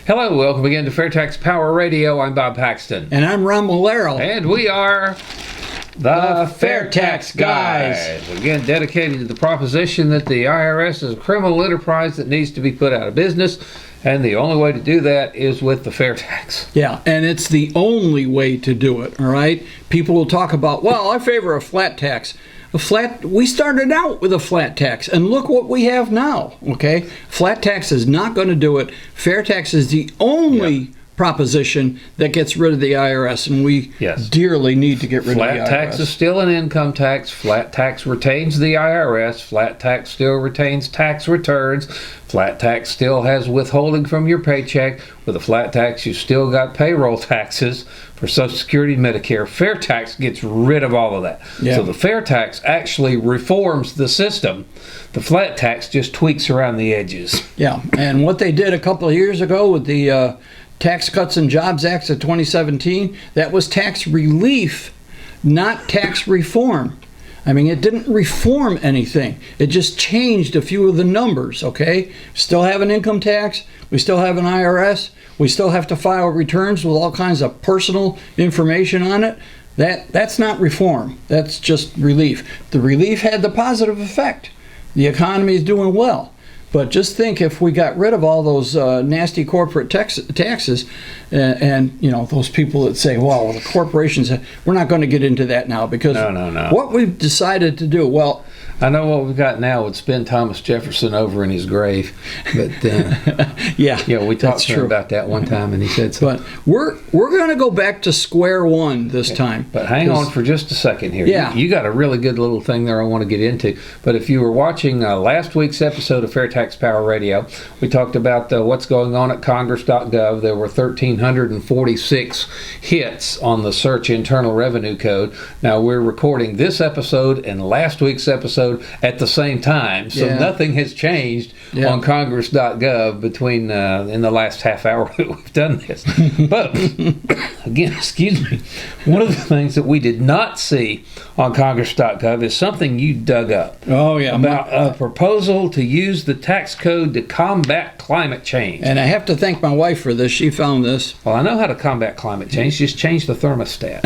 Hello, welcome again to FAIRtax Power Radio. I'm Bob Paxton. And I'm Ron Molero. And we are the FAIRtax Guys. Again, dedicated to the proposition that the IRS is a criminal enterprise that needs to be put out of business. And the only way to do that is with the fair tax. Yeah, and it's the only way to do it, all right? People will talk about, well, I favor a flat tax. We started out with a flat tax, and look what we have now, okay? Flat tax is not going to do it. Fair tax is the only proposition that gets rid of the IRS, and we dearly need to get rid of the IRS. Flat tax is still an income tax. Flat tax retains the IRS. Flat tax still retains tax returns. Flat tax still has withholding from your paycheck. With a flat tax, you still got payroll taxes for Social Security and Medicare. Fair tax gets rid of all of that. Yeah. So the fair tax actually reforms the system. The flat tax just tweaks around the edges. Yeah, and what they did a couple of years ago with the Tax Cuts and Jobs Act of 2017, that was tax relief, not tax reform. I mean, it didn't reform anything. It just changed a few of the numbers, okay? Still have an income tax. We still have an IRS. We still have to file returns with all kinds of personal information on it. That's not reform. That's just relief. The relief had the positive effect. The economy is doing well. But just think if we got rid of all those nasty corporate taxes and you know, those people that say, well, the corporations, we're not going to get into that now because what we've decided to do, well, I know what we've got now would spin Thomas Jefferson over in his grave, but we talked to him about that one time, and he said so. But we're going to go back to square one this time. But hang on for just a second here. Yeah. You got a really good little thing there I want to get into. But if you were watching last week's episode of FAIRtax Power Radio, we talked about what's going on at Congress.gov. There were 1,346 hits on the Search Internal Revenue Code. Now we're recording this episode and last week's episode at the same time, so nothing has changed on Congress.gov between in the last half hour that we've done this. But again, excuse me, one of the things that we did not see on Congress.gov is something you dug up. Oh yeah, about a proposal to use the tax code to combat climate change. And I have to thank my wife for this. She found this. Well, I know how to combat climate change. Just change the thermostat.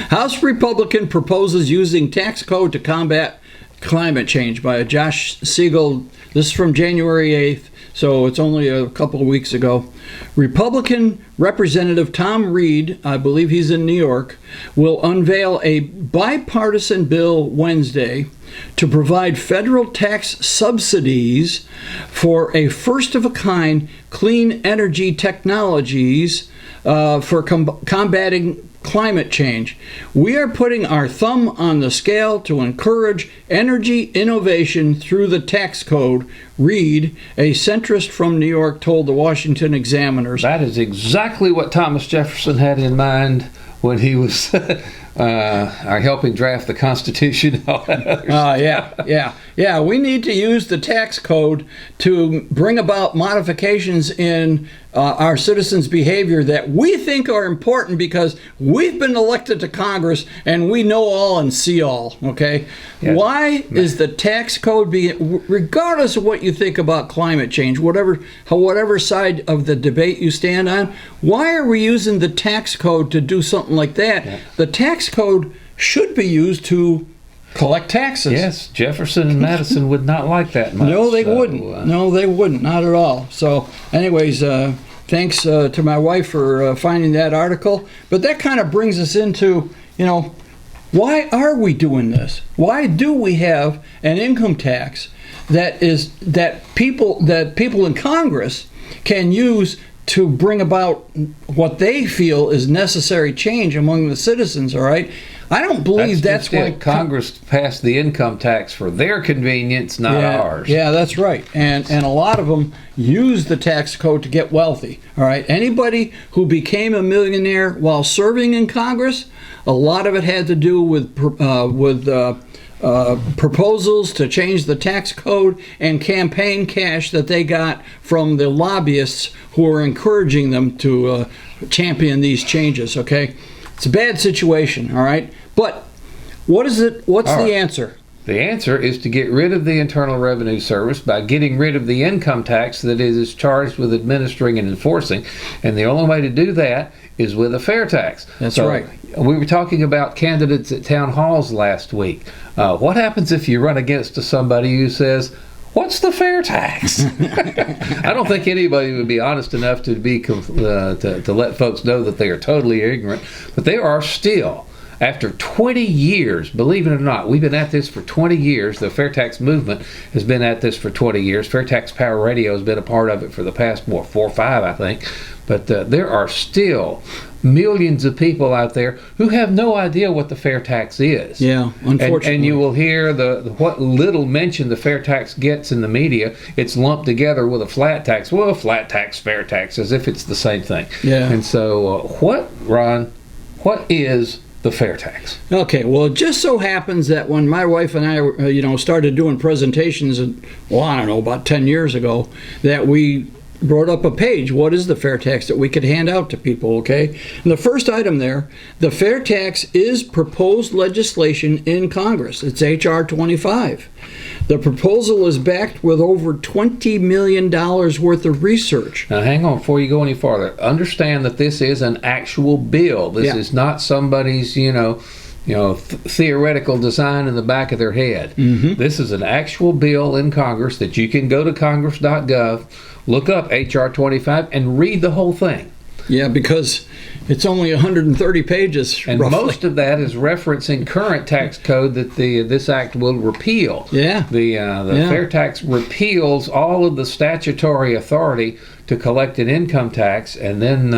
House Republican proposes using tax code to combat climate change by Josh Siegel. This is from January 8th, so it's only a couple of weeks ago. Republican Representative Tom Reed, I believe he's in New York, will unveil a bipartisan bill Wednesday to provide federal tax subsidies for a first-of-a-kind clean energy technologies for combating climate change. We are putting our thumb on the scale to encourage energy innovation through the tax code, Reed, a centrist from New York, told the Washington Examiners. That is exactly what Thomas Jefferson had in mind when he was helping draft the Constitution and all that other stuff. Yeah. We need to use the tax code to bring about modifications in our citizens' behavior that we think are important because we've been elected to Congress and we know all and see all, okay? Yeah. Why is the tax code regardless of what you think about climate change, whatever side of the debate you stand on, why are we using the tax code to do something like that? Yeah. The tax code should be used to collect taxes. Yes, Jefferson and Madison would not like that much. No, they wouldn't. No, they wouldn't. Not at all. So, anyways, thanks to my wife for finding that article. But that kind of brings us into, why are we doing this? Why do we have an income tax that people in Congress can use to bring about what they feel is necessary change among the citizens, all right? I don't believe that's why Congress passed the income tax for their convenience, not ours. Yeah, that's right. And a lot of them use the tax code to get wealthy. All right. Anybody who became a millionaire while serving in Congress, a lot of it had to do with proposals to change the tax code and campaign cash that they got from the lobbyists who were encouraging them to champion these changes. Okay. It's a bad situation, all right? But what is it? What's the answer? The answer is to get rid of the Internal Revenue Service by getting rid of the income tax that it is charged with administering and enforcing. And the only way to do that is with a fair tax. That's right. We were talking about candidates at town halls last week. What happens if you run against somebody who says, "What's the fair tax?" I don't think anybody would be honest enough to let folks know that they are totally ignorant. But there are still, after 20 years, believe it or not, we've been at this for 20 years. The FAIRtax movement has been at this for 20 years. FAIRtax Power Radio has been a part of it for the past, 4 or 5, I think. But there are still millions of people out there who have no idea what the fair tax is. Yeah, unfortunately. And you will hear what little mention the fair tax gets in the media. It's lumped together with a flat tax. Well, flat tax, fair tax, as if it's the same thing. Yeah. And so, Ron, what is the fair tax? Okay, well, it just so happens that when my wife and I, started doing presentations, about 10 years ago, that we brought up a page. What is the fair tax that we could hand out to people, okay? And the first item there, the fair tax is proposed legislation in Congress. It's H.R. 25. The proposal is backed with over $20 million worth of research. Now, hang on before you go any farther. Understand that this is an actual bill. This is not somebody's, theoretical design in the back of their head. Mm-hmm. This is an actual bill in Congress that you can go to congress.gov, look up H.R. 25, and read the whole thing. Yeah, because it's only 130 pages, and roughly. Most of that is referencing current tax code that this act will repeal. Yeah. The fair tax repeals all of the statutory authority to collect an income tax, and then,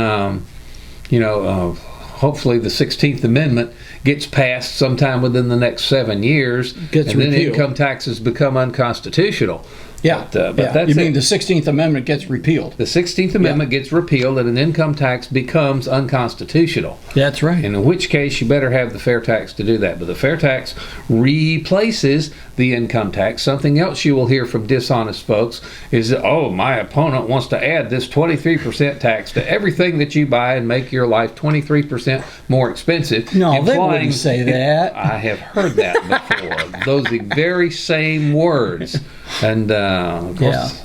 hopefully the 16th Amendment gets passed sometime within the next 7 years, gets and repealed. then income taxes become unconstitutional. Yeah, but that's you mean the 16th Amendment gets repealed? The 16th Amendment gets repealed and an income tax becomes unconstitutional. That's right. In which case you better have the fair tax to do that. But the fair tax replaces the income tax. Something else you will hear from dishonest folks is that, my opponent wants to add this 23% tax to everything that you buy and make your life 23% more expensive. No, they wouldn't say that. I have heard that before. Those very same words. And of course,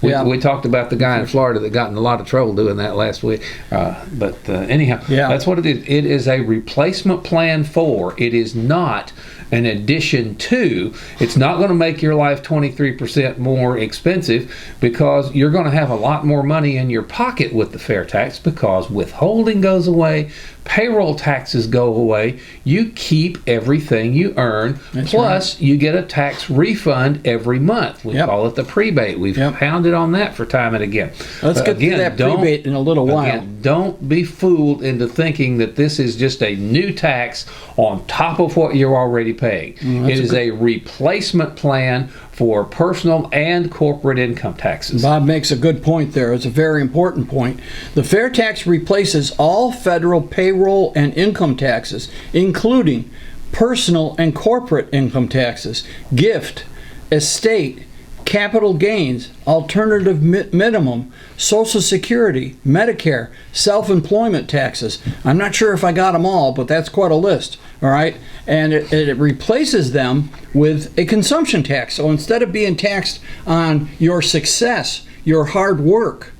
we talked about the guy in Florida that got in a lot of trouble doing that last week. Anyhow, that's what it is. It is a replacement plan for. It is not an addition to. It's not going to make your life 23% more expensive, because you're going to have a lot more money in your pocket with the fair tax, because withholding goes away, payroll taxes go away, you keep everything you earn. That's plus right. You get a tax refund every month. We call it the prebate. We've pounded on that for time and again. Let's get to that prebate in a little while. Again, don't be fooled into thinking that this is just a new tax on top of what you're already paying. It is a replacement plan for personal and corporate income taxes. Bob makes a good point there. It's a very important point. The fair tax replaces all federal payroll and income taxes, including personal and corporate income taxes, gift, estate, capital gains, alternative minimum, Social Security, Medicare, self-employment taxes. I'm not sure if I got them all, but that's quite a list. All right, and it replaces them with a consumption tax. So instead of being taxed on your success, your hard work,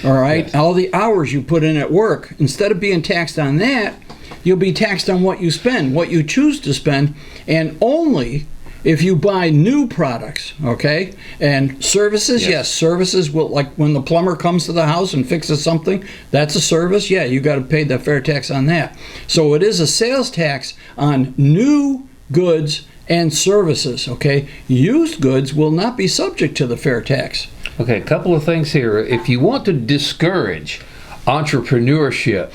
all right, all the hours you put in at work, instead of being taxed on that, you'll be taxed on what you spend, what you choose to spend, and only if you buy new products, okay, and services, yes, services will, like when the plumber comes to the house and fixes something, that's a service, you got to pay the fair tax on that. So it is a sales tax on new goods and services, okay? Used goods will not be subject to the fair tax. Okay, a couple of things here. If you want to discourage entrepreneurship,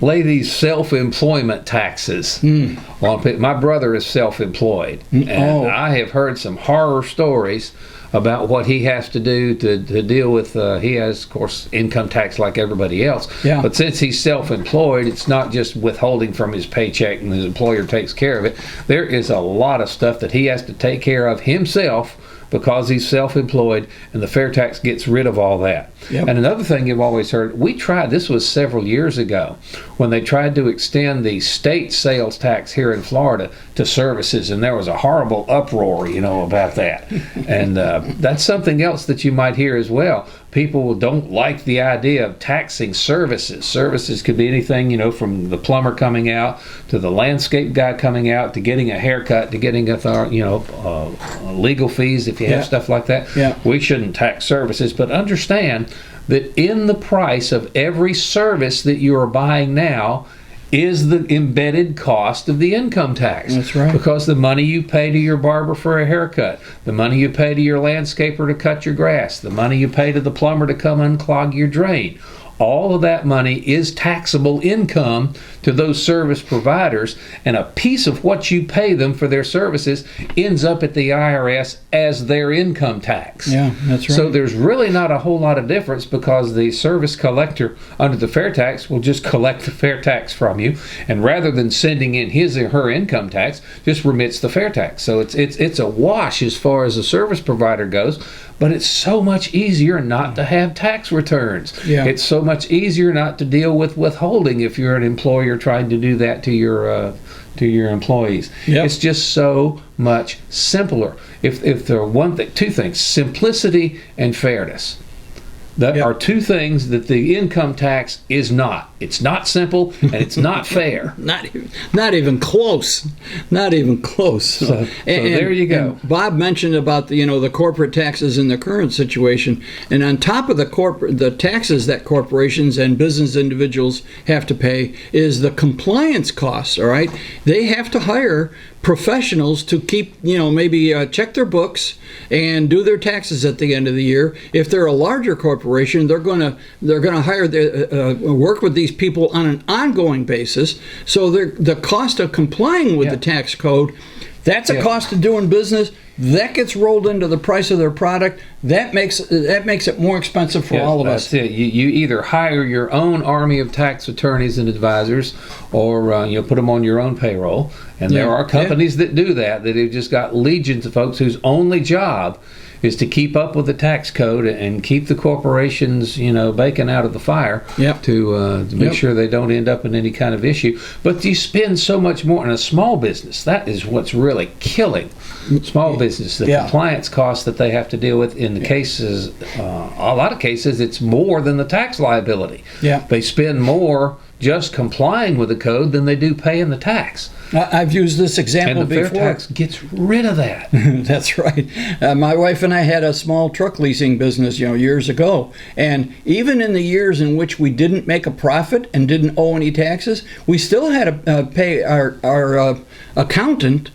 lay these self-employment taxes on people. My brother is self-employed, and I have heard some horror stories about what he has to do to deal with. He has, of course, income tax like everybody else. Yeah. But since he's self-employed, it's not just withholding from his paycheck and his employer takes care of it. There is a lot of stuff that he has to take care of himself because he's self-employed, and the fair tax gets rid of all that. Yep. And another thing you've always heard, we tried, this was several years ago, when they tried to extend the state sales tax here in Florida to services, and there was a horrible uproar, about that. And that's something else that you might hear as well. People don't like the idea of taxing services. Services could be anything, from the plumber coming out to the landscape guy coming out to getting a haircut to getting legal fees if you have stuff like that. Yeah. We shouldn't tax services, but understand that in the price of every service that you are buying now is the embedded cost of the income tax. That's right. Because the money you pay to your barber for a haircut, the money you pay to your landscaper to cut your grass, the money you pay to the plumber to come unclog your drain, all of that money is taxable income to those service providers, and a piece of what you pay them for their services ends up at the IRS as their income tax. Yeah, that's right. So there's really not a whole lot of difference, because the service collector under the fair tax will just collect the fair tax from you, and rather than sending in his or her income tax, just remits the fair tax. So it's a wash as far as the service provider goes. But it's so much easier not to have tax returns. Yeah. It's so much easier not to deal with withholding if you're an employer trying to do that to your employees. Yep. It's just so much simpler. If there are two things: simplicity and fairness. That are two things that the income tax is not. It's not simple, and it's not fair. Not even close. Not even close. So there you go. And Bob mentioned about the corporate taxes in the current situation, and on top of the taxes that corporations and business individuals have to pay is the compliance costs. All right, they have to hire professionals to keep, maybe check their books and do their taxes at the end of the year. If they're a larger corporation, they're going to hire work with these people on an ongoing basis. So the cost of complying with the tax code, that's a cost of doing business. That gets rolled into the price of their product. That makes it more expensive for all of us. That's it. You either hire your own army of tax attorneys and advisors, or put them on your own payroll. And there are companies that do that have just got legions of folks whose only job is to keep up with the tax code and keep the corporations, baking out of the fire to make sure they don't end up in any kind of issue. But you spend so much more in a small business. That is what's really killing small business, the compliance costs that they have to deal with. In the cases, a lot of cases, it's more than the tax liability. Yeah. They spend more just complying with the code than they do paying the tax. I've used this example before. And the fair tax gets rid of that. That's right. My wife and I had a small truck leasing business, years ago. And even in the years in which we didn't make a profit and didn't owe any taxes, we still had to pay our accountant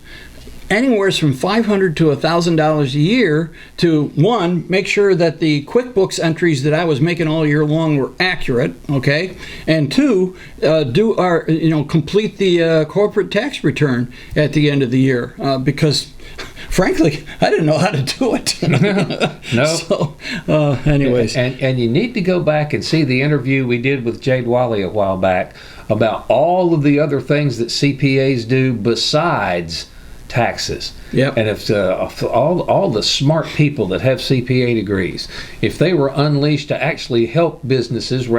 anywhere from $500 to $1,000 a year to, one, make sure that the QuickBooks entries that I was making all year long were accurate, okay, and two, complete the corporate tax return at the end of the year, because frankly, I didn't know how to do it. No. So, anyways. And you need to go back and see the interview we did with Jade Wally a while back about all of the other things that CPAs do besides taxes. Yep. And if all the smart people that have CPA degrees, if they were unleashed to actually help businesses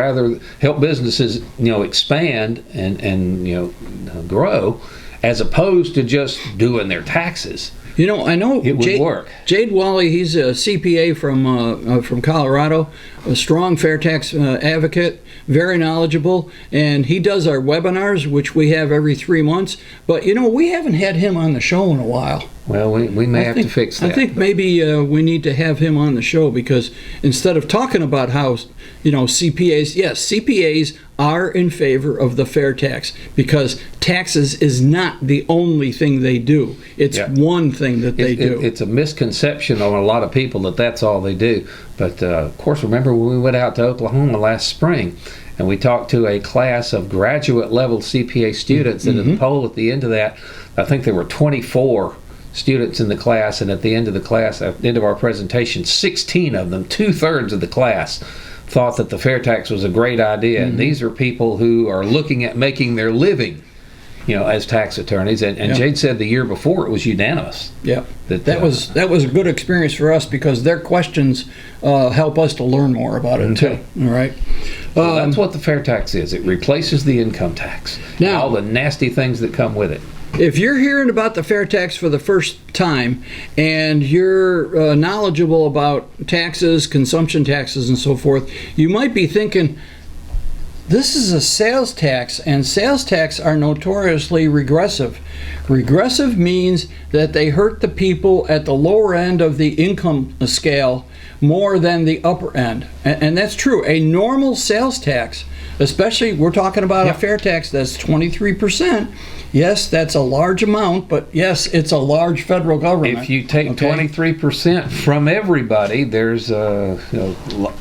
expand and grow, as opposed to just doing their taxes, I know it would work. Jade Wally, he's a CPA from Colorado, a strong fair tax advocate, very knowledgeable, and he does our webinars, which we have every 3 months. But we haven't had him on the show in a while. Well, we may have to fix that. I think maybe we need to have him on the show, because instead of talking about how CPAs are in favor of the fair tax, because taxes is not the only thing they do. It's one thing that they do. It's a misconception on a lot of people that that's all they do. But of course, remember when we went out to Oklahoma last spring, and we talked to a class of graduate level CPA students, and in the poll at the end of that, I think there were 24 students in the class, and at the end of the class, at the end of our presentation, 16 of them, 2/3 of the class, thought that the fair tax was a great idea. And these are people who are looking at making their living as tax attorneys. And Jade said the year before it was unanimous. Yeah, that was a good experience for us because their questions help us to learn more about it too. All right. So that's what the FAIRtax is. It replaces the income tax. Now, all the nasty things that come with it. If you're hearing about the FAIRtax for the first time and you're knowledgeable about taxes, consumption taxes, and so forth, you might be thinking, this is a sales tax, and sales tax are notoriously regressive. Regressive means that they hurt the people at the lower end of the income scale more than the upper end. And that's true. A normal sales tax, especially we're talking about a FAIRtax that's 23%. Yes, that's a large amount, but yes, it's a large federal government. If you take 23% from everybody, there's a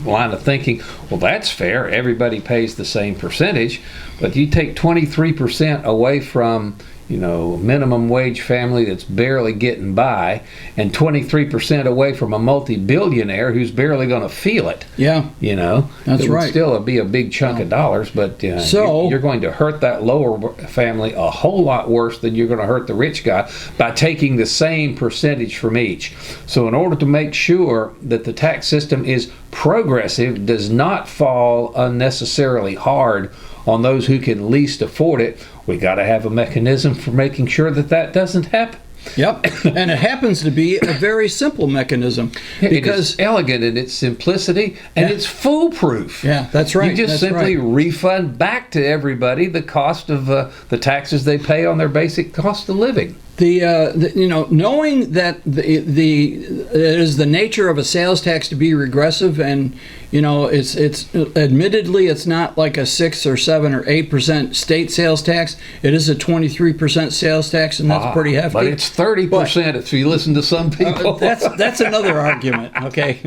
line of thinking, well, that's fair. Everybody pays the same percentage. But you take 23% away from minimum wage family that's barely getting by, and 23% away from a multi-billionaire who's barely going to feel it. Yeah. That's it right. would still be a big chunk of dollars, but you're going to hurt that lower family a whole lot worse than you're going to hurt the rich guy by taking the same percentage from each. So in order to make sure that the tax system is progressive, does not fall unnecessarily hard on those who can least afford it, we got to have a mechanism for making sure that doesn't happen. Yep, and it happens to be a very simple mechanism because it is elegant in its simplicity and it's foolproof. Yeah, that's right. You just simply refund back to everybody the cost of the taxes they pay on their basic cost of living. Knowing that it is the nature of a sales tax to be regressive, and it's admittedly it's not like a 6 or 7 or 8% state sales tax. It is a 23% sales tax, and that's pretty hefty. But it's 30% if you listen to some people. That's another argument. Okay,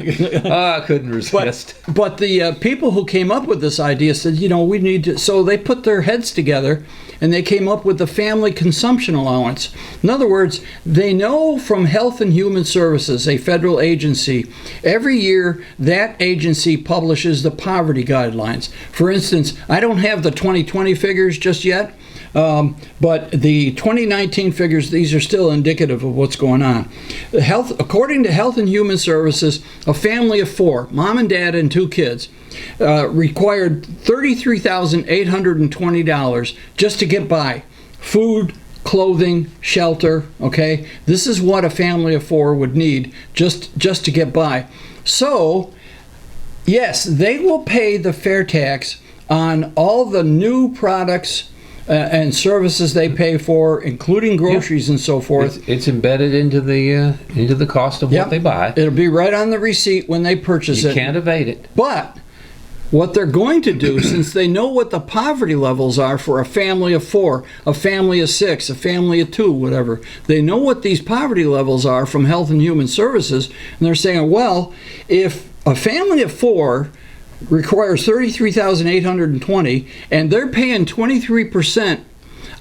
I couldn't resist. But the people who came up with this idea said, we need to. So they put their heads together and they came up with the family consumption allowance. In other words, they know from Health and Human Services, a federal agency, every year that agency publishes the poverty guidelines. For instance, I don't have the 2020 figures just yet, but the 2019 figures, these are still indicative of what's going on. According to Health and Human Services, a family of 4, mom and dad and 2 kids, required $33,820 just to get by. Food, clothing, shelter, okay? This is what a family of 4 would need just to get by. So, yes, they will pay the FAIRtax on all the new products and services they pay for, including groceries and so forth. It's embedded into the cost of what they buy. It'll be right on the receipt when they purchase it. You can't evade it. But what they're going to do, since they know what the poverty levels are for a family of 4, a family of 6, a family of 2, whatever, they know what these poverty levels are from Health and Human Services, and they're saying, well, if a family of 4 requires $33,820 and they're paying 23%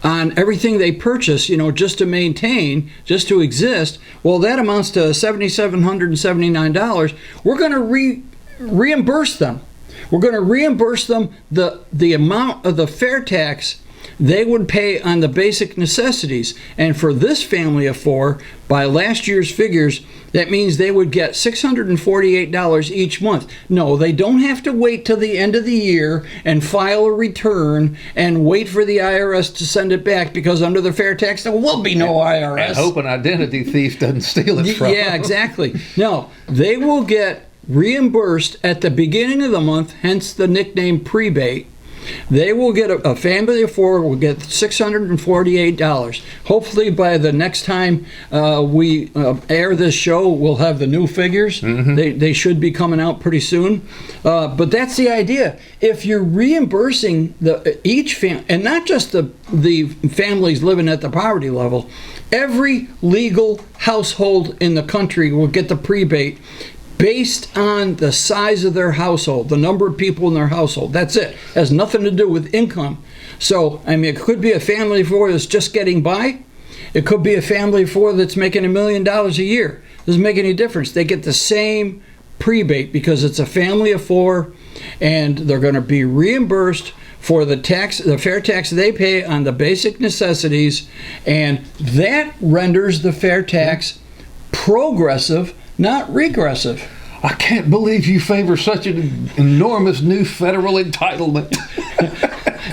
on everything they purchase, just to maintain, just to exist, well, that amounts to $7,779. We're going to reimburse them. We're going to reimburse them the amount of the FAIRtax they would pay on the basic necessities. And for this family of 4, by last year's figures, that means they would get $648 each month. No, they don't have to wait till the end of the year and file a return and wait for the IRS to send it back, because under the FAIRtax there will be no IRS. And hope an identity thief doesn't steal it from them. Yeah, exactly. No, they will get reimbursed at the beginning of the month, hence the nickname prebate. They will get a family of 4 will get $648. Hopefully by the next time we air this show, we'll have the new figures. Mm-hmm. They should be coming out pretty soon. But that's the idea. If you're reimbursing each family, and not just the families living at the poverty level, every legal household in the country will get the prebate based on the size of their household, the number of people in their household. That's it. It has nothing to do with income. So, it could be a family of 4 that's just getting by. It could be a family of 4 that's making $1 million a year. Doesn't make any difference. They get the same prebate because it's a family of 4, and they're going to be reimbursed for the fair tax they pay on the basic necessities, and that renders the fair tax progressive, not regressive. I can't believe you favor such an enormous new federal entitlement.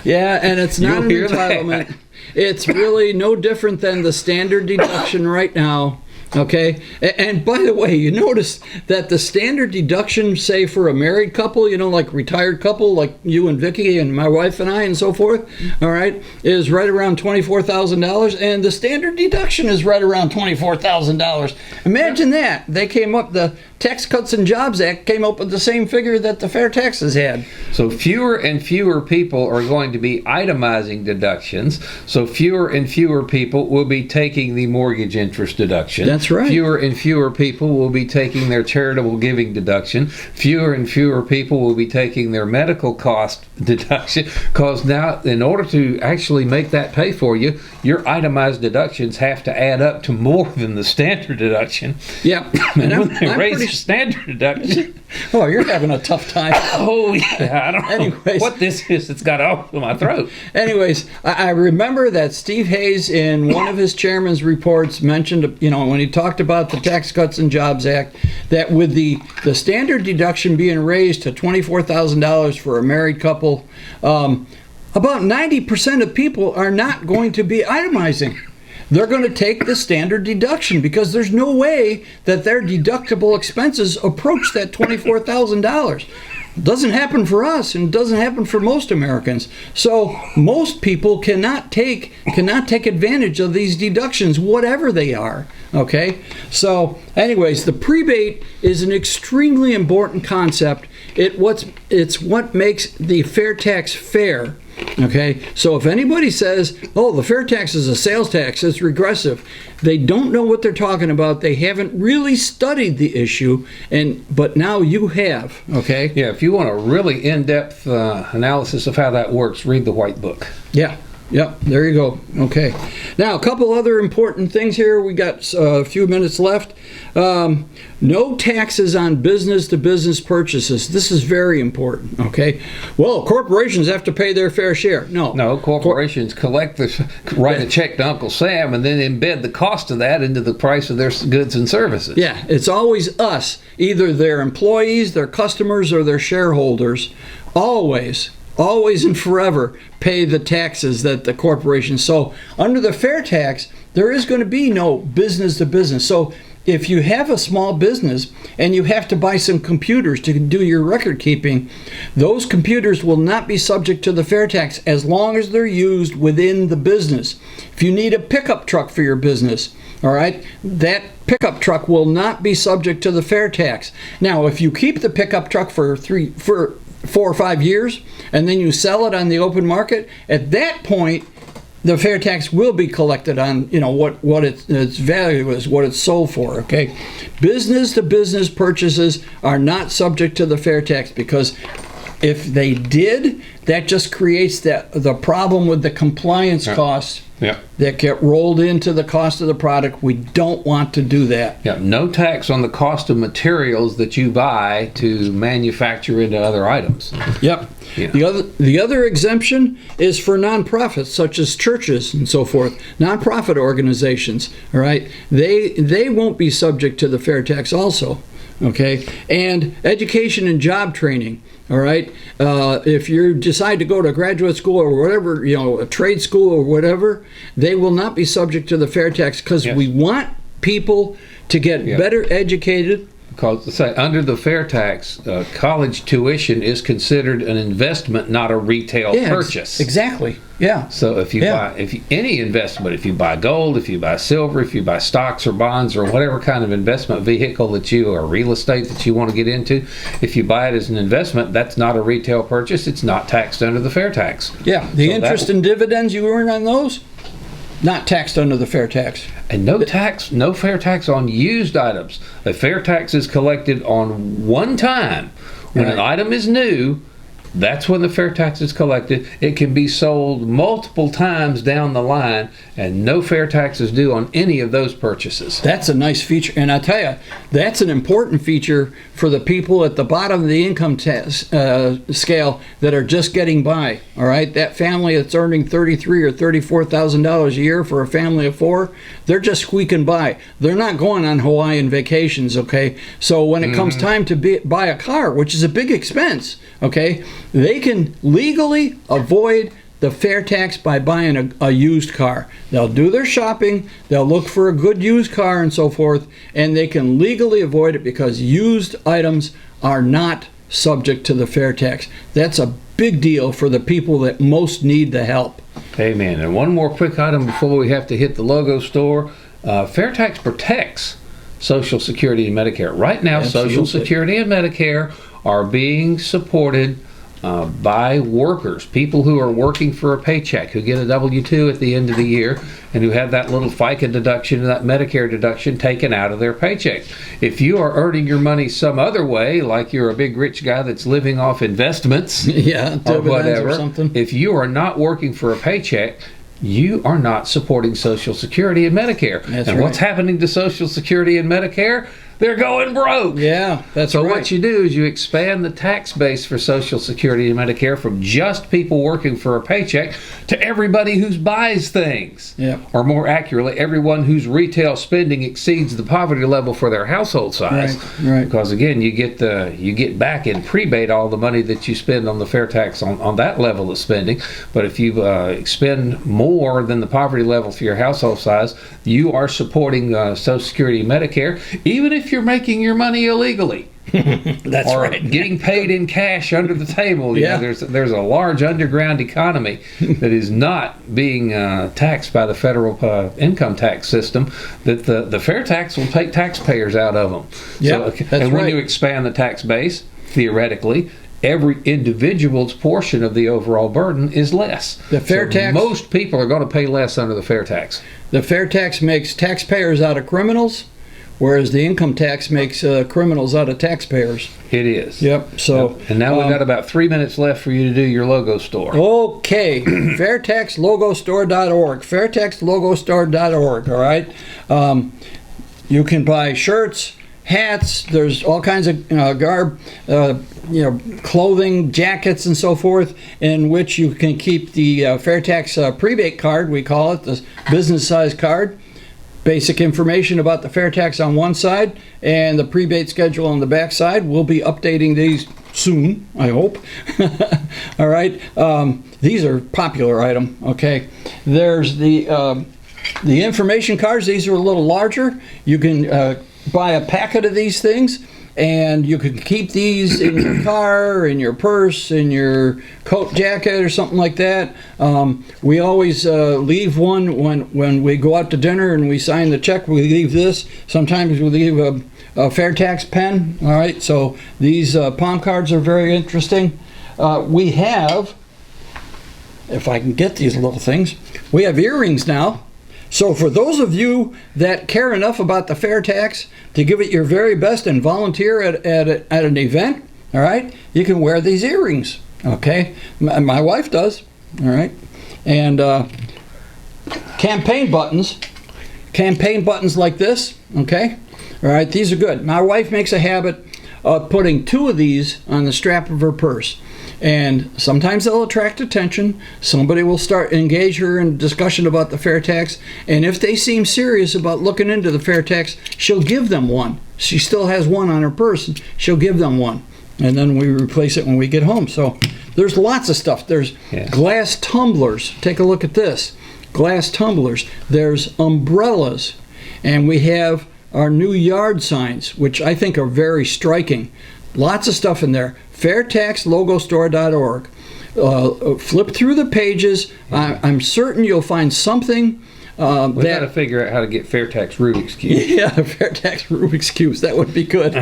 Yeah, and it's not an You'll hear entitlement. that. It's really no different than the standard deduction right now. Okay, and by the way, you notice that the standard deduction, say for a married couple, like retired couple, like you and Vicky and my wife and I and so forth, all right, is right around $24,000, and the standard deduction is right around $24,000. Imagine that. They came up, the Tax Cuts and Jobs Act came up with the same figure that the fair taxes had. So fewer and fewer people are going to be itemizing deductions. So fewer and fewer people will be taking the mortgage interest deduction. That's right. Fewer and fewer people will be taking their charitable giving deduction. Fewer and fewer people will be taking their medical cost deduction. Because now, in order to actually make that pay for you, your itemized deductions have to add up to more than the standard deduction. Yeah. And when they raise the standard deduction... Oh, you're having a tough time. Oh, yeah. I don't know what this is. It's got off in my throat. Anyways, I remember that Steve Hayes, in one of his chairman's reports, mentioned, when he talked about the Tax Cuts and Jobs Act, that with the standard deduction being raised to $24,000 for a married couple, about 90% of people are not going to be itemizing. They're going to take the standard deduction because there's no way that their deductible expenses approach that $24,000. It doesn't happen for us, and it doesn't happen for most Americans. So most people cannot take advantage of these deductions, whatever they are. Okay? So anyways, the prebate is an extremely important concept. It's what makes the fair tax fair. Okay, so if anybody says, oh, the fair tax is a sales tax, it's regressive, they don't know what they're talking about. They haven't really studied the issue, but now you have. Okay? Yeah, if you want a really in-depth analysis of how that works, read the White Book. Yeah. Yep, there you go. Okay. Now, a couple other important things here. We got a few minutes left. No taxes on business-to-business purchases. This is very important, okay? Well, corporations have to pay their fair share. No, corporations write a check to Uncle Sam and then embed the cost of that into the price of their goods and services. Yeah, it's always us, either their employees, their customers, or their shareholders. Always and forever pay the taxes that the corporation. So under the fair tax, there is going to be no business to business. So if you have a small business and you have to buy some computers to do your record keeping, those computers will not be subject to the fair tax as long as they're used within the business. If you need a pickup truck for your business, all right, that pickup truck will not be subject to the fair tax. Now, if you keep the pickup truck for 4 or 5 years, and then you sell it on the open market, at that point, the fair tax will be collected on, what its value is, what it's sold for, okay? Business-to-business purchases are not subject to the fair tax, because if they did, that just creates the problem with the compliance costs that get rolled into the cost of the product. We don't want to do that. Yeah, no tax on the cost of materials that you buy to manufacture into other items. Yep. Yeah. The other exemption is for nonprofits, such as churches and so forth. Nonprofit organizations, all right? They won't be subject to the fair tax also. Okay, and education and job training. All right, if you decide to go to graduate school or whatever, a trade school or whatever, they will not be subject to the fair tax, because we want people to get better educated. Because under the fair tax, college tuition is considered an investment, not a retail purchase. Exactly. Yeah. So if you buy any investment, if you buy gold, if you buy silver, if you buy stocks or bonds or whatever kind of investment vehicle that or real estate that you want to get into, if you buy it as an investment, that's not a retail purchase. It's not taxed under the fair tax. Yeah. The interest and dividends you earn on those, not taxed under the fair tax. And no fair tax on used items. The fair tax is collected on one time when an item is new, That's when the fair tax is collected. It can be sold multiple times down the line, and no fair tax is due on any of those purchases. That's a nice feature, and I tell you, that's an important feature for the people at the bottom of the income scale that are just getting by. All right, that family that's earning $33,000 or $34,000 a year for a family of 4, they're just squeaking by. They're not going on Hawaiian vacations. Okay, so when it comes time to buy a car, which is a big expense, okay, they can legally avoid the fair tax by buying a used car. They'll do their shopping, they'll look for a good used car and so forth, and they can legally avoid it because used items are not subject to the fair tax. That's a big deal for the people that most need the help. Amen. And one more quick item before we have to hit the logo store. Fair tax protects Social Security and Medicare. Right now, Absolutely. Social Security and Medicare are being supported by workers, people who are working for a paycheck, who get a W-2 at the end of the year, and who have that little FICA deduction and that Medicare deduction taken out of their paycheck. If you are earning your money some other way, like you're a big rich guy that's living off investments Yeah, or whatever, or something. if you are not working for a paycheck, you are not supporting Social Security and Medicare. That's and right. what's happening to Social Security and Medicare? They're going broke. Yeah, that's So right. what you do is you expand the tax base for Social Security and Medicare from just people working for a paycheck to everybody who buys things. Yeah. Or more accurately, everyone whose retail spending exceeds the poverty level for their household size. Right. Because again, you get back in prebate all the money that you spend on the fair tax on that level of spending. But if you expend more than the poverty level for your household size, you are supporting Social Security and Medicare, even if you're making your money illegally. That's or right. getting paid in cash under the table. You Yeah. know, there's a large underground economy that is not being taxed by the federal income tax system, that the fair tax will take taxpayers out of them. Yeah, that's and when right. you expand the tax base, theoretically, every individual's portion of the overall burden is less. The fair tax- Most people are going to pay less under the fair tax. The fair tax makes taxpayers out of criminals, whereas the income tax makes criminals out of taxpayers. It is. Yep. So. And now we've got about 3 minutes left for you to do your logo store. Okay, FairtaxLogoStore.org, FairtaxLogoStore.org. All right, you can buy shirts, hats. There's all kinds of garb, clothing, jackets, and so forth, in which you can keep the FairTax prebate card. We call it the business size card. Basic information about the fair tax on one side and the prebate schedule on the back side. We'll be updating these soon, I hope. All right. These are popular item. Okay. There's the information cards. These are a little larger. You can buy a packet of these things, and you can keep these in your car, in your purse, in your coat jacket, or something like that. We always leave one when we go out to dinner and we sign the check. We leave this. Sometimes we leave a fair tax pen. All right, so these palm cards are very interesting. We have, if I can get these little things, we have earrings now. So for those of you that care enough about the fair tax to give it your very best and volunteer at an event, all right, you can wear these earrings. Okay, my wife does. All right, and campaign buttons like this. Okay, all right, these are good. My wife makes a habit of putting 2 of these on the strap of her purse. And sometimes they'll attract attention. Somebody will engage her in discussion about the fair tax. And if they seem serious about looking into the fair tax, she'll give them one. She still has one on her purse, and she'll give them one. And then we replace it when we get home. So there's lots of stuff. There's glass tumblers. Take a look at this. Glass tumblers. There's umbrellas. And we have our new yard signs, which I think are very striking. Lots of stuff in there. FairtaxLogoStore.org. Flip through the pages. I'm certain you'll find something We've got to figure out how to get FairTax Rubik's Cube. Yeah, FairTax Rubik's Cubes. That would be good.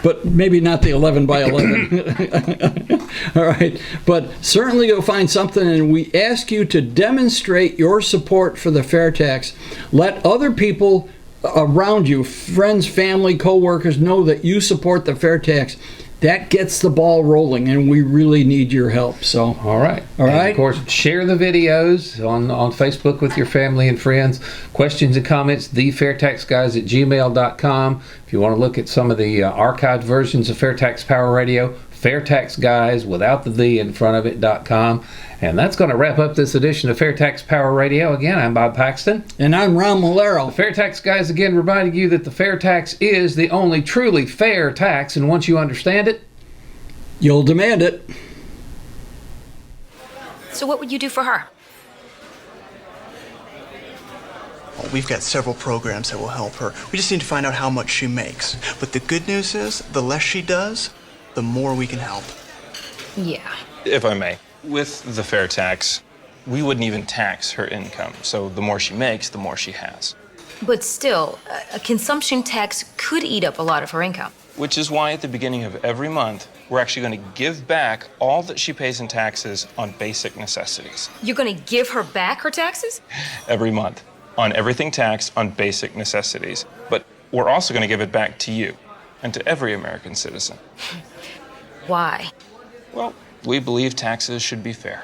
But maybe not the 11 by 11. All right. But certainly you'll find something, and we ask you to demonstrate your support for the fair tax. Let other people around you, friends, family, co-workers, know that you support the FAIRtax. That gets the ball rolling, and we really need your help. So, all right. All right. Of course, share the videos on Facebook with your family and friends. Questions and comments, thefairtaxguys@gmail.com. If you want to look at some of the archived versions of FAIRtax Power Radio, FAIRtaxGuys without the "the" in front of it.com. And that's going to wrap up this edition of FAIRtax Power Radio. Again, I'm Bob Paxton. And I'm Ron Malero. The FAIRtax Guys again reminding you that the FAIRtax is the only truly fair tax, and once you understand it, you'll demand it. So what would you do for her? Well, we've got several programs that will help her. We just need to find out how much she makes. But the good news is, the less she does, the more we can help. Yeah. If I may, with the FAIRtax, we wouldn't even tax her income. So the more she makes, the more she has. But still, a consumption tax could eat up a lot of her income. Which is why at the beginning of every month, we're actually going to give back all that she pays in taxes on basic necessities. You're going to give her back her taxes? Every month, on everything taxed on basic necessities. But we're also going to give it back to you and to every American citizen. Why? Well, we believe taxes should be fair.